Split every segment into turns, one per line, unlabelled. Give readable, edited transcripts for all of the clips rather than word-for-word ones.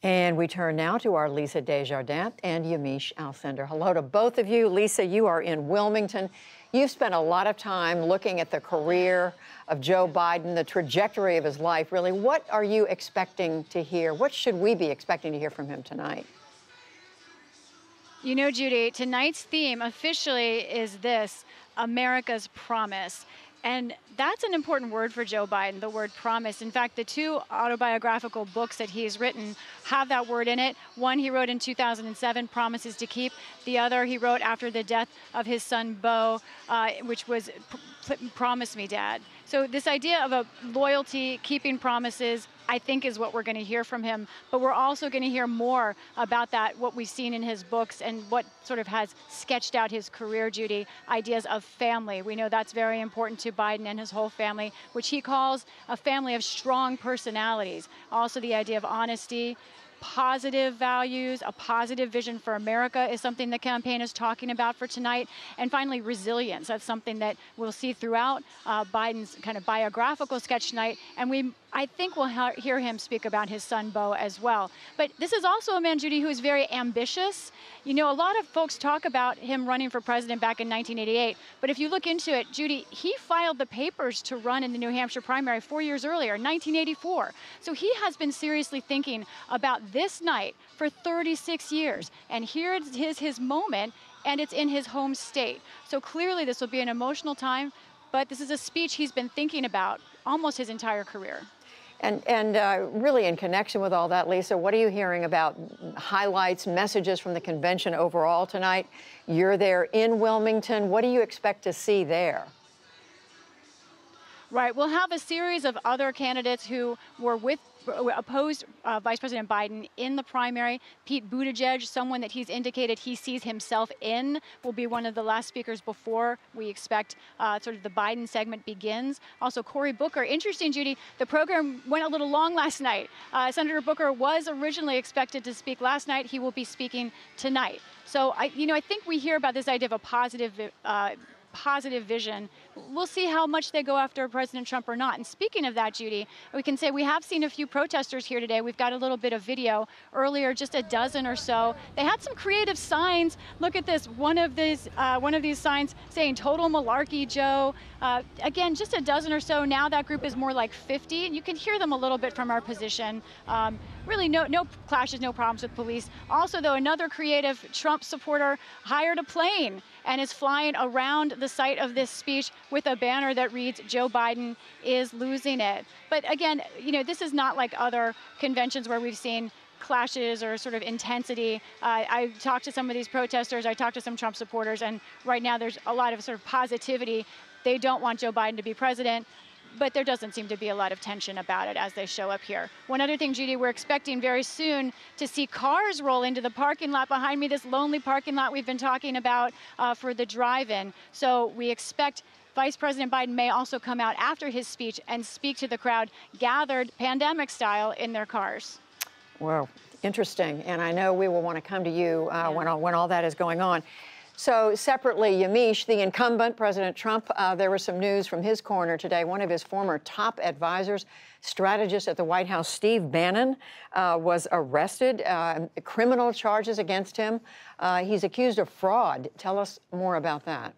And we turn now to our Lisa Desjardins and Yamiche Alcindor. Hello to both of you. Lisa, you are in Wilmington. You've spent a lot of time looking at the career of Joe Biden, the trajectory of his life, really. What are you expecting to hear? What should we be expecting to hear from him tonight?
You know, Judy, tonight's theme officially is this: America's promise. And that's an important word for Joe Biden, the word promise. In fact, the two autobiographical books that he's written have that word in it. One he wrote in 2007, Promises to Keep. The other he wrote after the death of his son, Beau, which was Promise Me, Dad. So this idea of a loyalty, keeping promises, I think is what we're going to hear from him. But we're also going to hear more about that, what we've seen in his books and what sort of has sketched out his career, Judy, ideas of family. We know that's very important to Biden and his whole family, which he calls a family of strong personalities. Also the idea of honesty, positive values, a positive vision for America is something the campaign is talking about for tonight. And finally, resilience. That's something that we'll see throughout Biden's kind of biographical sketch tonight. And I think we'll hear him speak about his son, Beau, as well. But this is also a man, Judy, who is very ambitious. You know, a lot of folks talk about him running for president back in 1988. But if you look into it, Judy, he filed the papers to run in the New Hampshire primary 4 years earlier, 1984. So he has been seriously thinking about this night for 36 years. And here is his moment, and it's in his home state. So clearly this will be an emotional time, but this is a speech he's been thinking about almost his entire career.
And really in connection with all that, Lisa, what are you hearing about highlights, messages from the convention overall tonight? You're there in Wilmington. What do you expect to see there?
Right. We'll have a series of other candidates who were opposed Vice President Biden in the primary. Pete Buttigieg, someone that he's indicated he sees himself in, will be one of the last speakers before we expect sort of the Biden segment begins. Also, Cory Booker. Interesting, Judy, the program went a little long last night. Senator Booker was originally expected to speak last night. He will be speaking tonight. So, I think we hear about this idea of a positive vision. We'll see how much they go after President Trump or not. And speaking of that, Judy, we can say we have seen a few protesters here today. We've got a little bit of video earlier, just a dozen or so. They had some creative signs. Look at this. One of these signs saying "Total Malarkey, Joe." Again, just a dozen or so. Now that group is more like 50. And you can hear them a little bit from our position. Really no clashes, no problems with police. Also, though, another creative Trump supporter hired a plane and is flying around the site of this speech with a banner that reads, "Joe Biden is losing it." But again, this is not like other conventions where we've seen clashes or sort of intensity. I talked to some of these protesters, I talked to some Trump supporters, and right now there's a lot of sort of positivity. They don't want Joe Biden to be president, but there doesn't seem to be a lot of tension about it as they show up here. One other thing, Judy, we're expecting very soon to see cars roll into the parking lot behind me, this lonely parking lot we've been talking about for the drive-in. So we expect Vice President Biden may also come out after his speech and speak to the crowd gathered pandemic style in their cars.
Wow, interesting. And I know we will want to come to you when all that is going on. So separately, Yamiche, the incumbent, President Trump, there was some news from his corner today. One of his former top advisors, strategist at the White House, Steve Bannon, was arrested. Criminal charges against him. He's accused of fraud. Tell us more about that.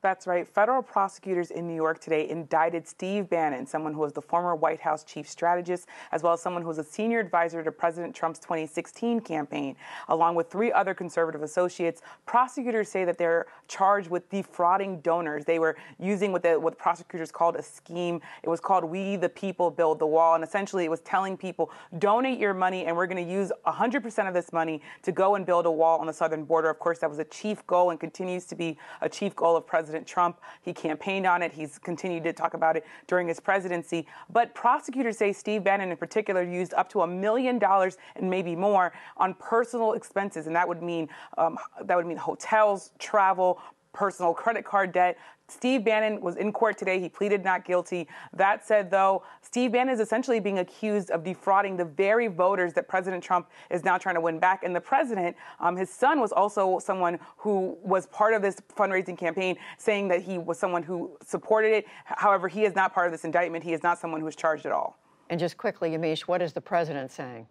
That's right. Federal prosecutors in New York today indicted Steve Bannon, someone who was the former White House chief strategist, as well as someone who was a senior advisor to President Trump's 2016 campaign, along with 3 other conservative associates. Prosecutors say that they're charged with defrauding donors. They were using what prosecutors called a scheme. It was called "We the People Build the Wall," and essentially it was telling people, donate your money and we're going to use 100% of this money to go and build a wall on the southern border. Of course, that was a chief goal and continues to be a chief goal of President Trump. He campaigned on it. He's continued to talk about it during his presidency. But prosecutors say Steve Bannon in particular used up to $1 million and maybe more on personal expenses. And that would mean hotels, travel, personal credit card debt. Steve Bannon was in court today. He pleaded not guilty. That said, though, Steve Bannon is essentially being accused of defrauding the very voters that President Trump is now trying to win back. And the president, his son, was also someone who was part of this fundraising campaign, saying that he was someone who supported it. However, he is not part of this indictment. He is not someone who is charged at all.
And just quickly, Yamiche, what is the president saying?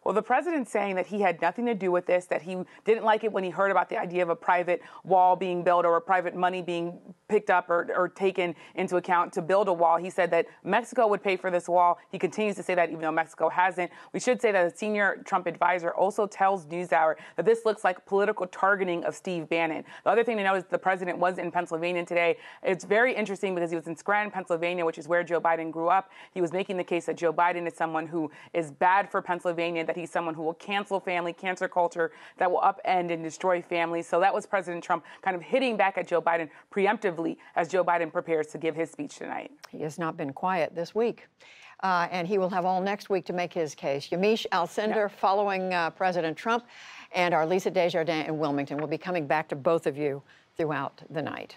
Well, the president's saying that he had nothing to do with this, that he didn't like it when he heard about the idea of a private wall being built or a private money being picked up or taken into account to build a wall. He said that Mexico would pay for this wall. He continues to say that even though Mexico hasn't. We should say that a senior Trump advisor also tells NewsHour that this looks like political targeting of Steve Bannon. The other thing to note is the president was in Pennsylvania today. It's very interesting because he was in Scranton, Pennsylvania, which is where Joe Biden grew up. He was making the case that Joe Biden is someone who is bad for Pennsylvania, that he's someone who will cancel family, cancer culture, that will upend and destroy families. So that was President Trump kind of hitting back at Joe Biden preemptively as Joe Biden prepares to give his speech tonight.
He has not been quiet this week. And he will have all next week to make his case. Yamiche Alcindor, following President Trump, and our Lisa Desjardins in Wilmington will be coming back to both of you throughout the night.